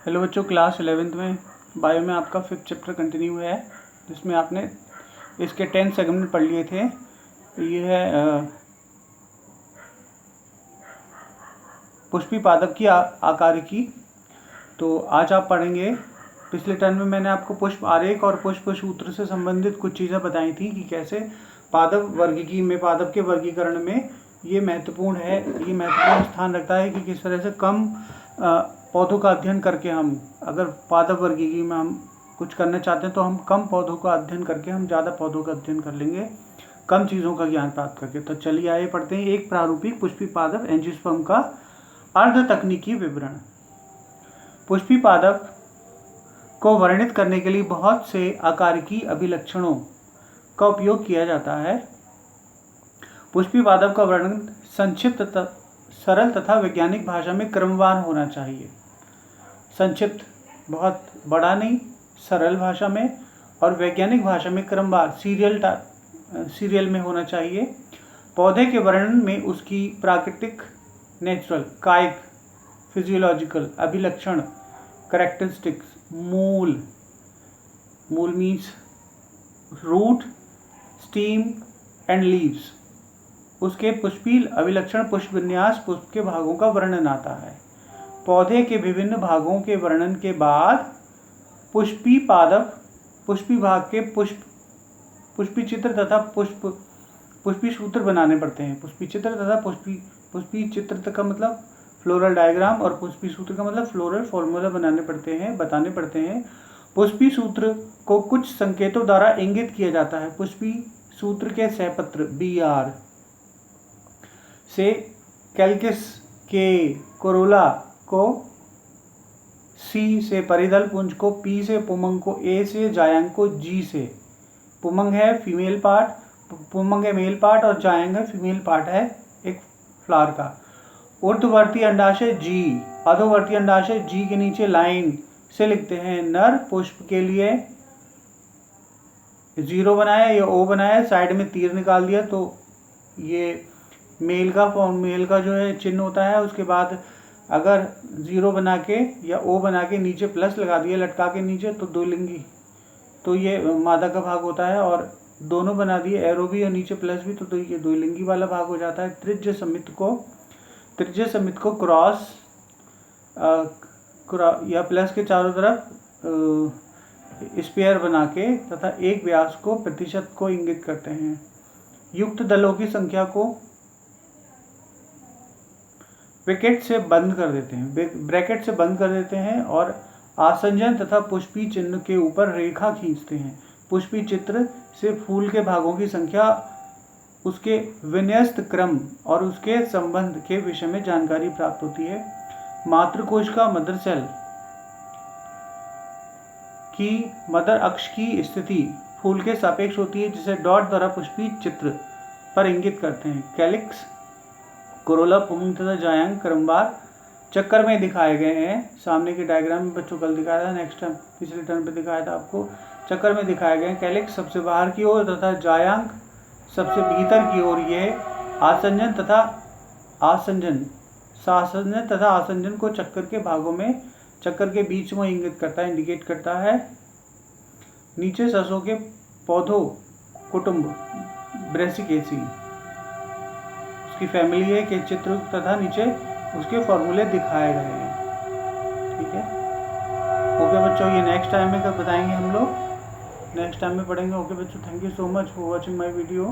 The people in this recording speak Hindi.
हेलो बच्चों, क्लास 11th में बायो में आपका 5th चैप्टर कंटिन्यू है, जिसमें आपने इसके 10 सेगमेंट पढ़ लिए थे। ये है पुष्पी पादप की आकारिकी। तो आज आप पढ़ेंगे। पिछले टर्म में मैंने आपको पुष्प आरेख और पुष्प सूत्र से संबंधित कुछ चीज़ें बताई थी कि कैसे पादप वर्गीकी में, पादप के वर्गीकरण में ये महत्वपूर्ण है, ये महत्वपूर्ण स्थान रखता है कि किस तरह से कम पौधों का अध्ययन करके हम, अगर पादप वर्गीकी में हम कुछ करना चाहते हैं तो हम कम पौधों का अध्ययन करके हम ज़्यादा पौधों का अध्ययन कर लेंगे, कम चीज़ों का ज्ञान प्राप्त करके। तो चलिए आइए पढ़ते हैं। एक प्रारूपिक पुष्पी पादप एंजियोस्पर्म का अर्ध तकनीकी विवरण। पुष्पी पादप को वर्णित करने के लिए बहुत से आकारिकी अभिलक्षणों का उपयोग किया जाता है। पुष्पी पादप का वर्णन संक्षिप्त, सरल तथा वैज्ञानिक भाषा में क्रमवार होना चाहिए। संक्षिप्त, बहुत बड़ा नहीं, सरल भाषा में, और वैज्ञानिक भाषा में क्रमवार, सीरियल में होना चाहिए। पौधे के वर्णन में उसकी प्राकृतिक, नेचुरल, कायिक, फिजियोलॉजिकल अभिलक्षण, कैरेक्टरिस्टिक्स, मूल means root, stem and leaves, उसके पुष्पील अभिलक्षण, पुष्प विन्यास, पुष्प के भागों का वर्णन आता है। पौधे के विभिन्न भागों के वर्णन के बाद पुष्पी पादप पुष्पी भाग के पुष्पी चित्र तथा पुष्पी सूत्र बनाने पड़ते हैं। पुष्पी चित्र तथा पुष्पी चित्र का मतलब फ्लोरल डायग्राम, और पुष्पी सूत्र का मतलब फ्लोरल फॉर्मूला बताने पड़ते हैं। पुष्पी सूत्र को कुछ संकेतों द्वारा इंगित किया जाता है। पुष्पी सूत्र के सहपत्र BR से कैल्किस के कोरोला को, C से परिदल पुंज को, P से पुमंग को, A से जायंग को, G से पुमंग है फीमेल पार्ट, पुमंग है मेल पार्ट, और जायंग है फीमेल पार्ट है एक फ्लावर का। ऊर्ध्ववर्ती अंडाशय G, अधोवर्ती अंडाशय G के नीचे लाइन से लिखते हैं। नर पुष्प के लिए 0 बनाया या O बनाया, साइड में तीर निकाल दिया, तो ये मेल का जो है चिन्ह होता है। उसके बाद अगर 0 बना के या O बना के नीचे प्लस लगा दिया लटका के नीचे, तो द्विलिंगी, तो ये मादा का भाग होता है। और दोनों बना दिए, एरो भी और नीचे प्लस भी, तो ये द्विलिंगी वाला भाग हो जाता है। त्रिज्य समित को क्रॉस या प्लस के चारों तरफ स्पेयर बना के तथा एक व्यास को, प्रतिशत को इंगित करते हैं। युक्त दलों की संख्या को ब्रैकेट से बंद कर देते हैं और आसंजन तथा पुष्पी चिन्ह के ऊपर रेखा खींचते हैं। पुष्पी चित्र से फूल के भागों की संख्या, उसके विन्यस्त क्रम और उसके संबंध के विषय में जानकारी प्राप्त होती है। मातृकोश का मदर सेल की मदर अक्ष की स्थिति फूल के सापेक्ष होती है, जिसे डॉट द्वारा पुष्पी चित्र पर इंगित करते हैं। कैलिक्स, कोरोला, पुमंग तथा जायंग क्रमवार चक्कर में दिखाए गए हैं। सामने के डायग्राम में बच्चों कल दिखाया था, नेक्स्ट टाइम पिछले टर्म पे दिखाया था आपको। चक्कर में दिखाए गए हैं। कैलिक्स सबसे बाहर की ओर तथा जायंग सबसे भीतर की ओर। ये आसंजन तथा आसंजन को चक्कर के भागों में, चक्कर के बीच में इंगित करता है, इंडिकेट करता है। नीचे सरसों के पौधों कुटुंब ब्रेसिकेसी, उसकी फैमिली है के चित्र तथा नीचे उसके फॉर्मूले दिखाए गए हैं। ठीक है, ओके बच्चों, ये नेक्स्ट टाइम में कब बताएंगे हम लोग, नेक्स्ट टाइम में पढ़ेंगे। ओके बच्चों, thank you so much for watching my video.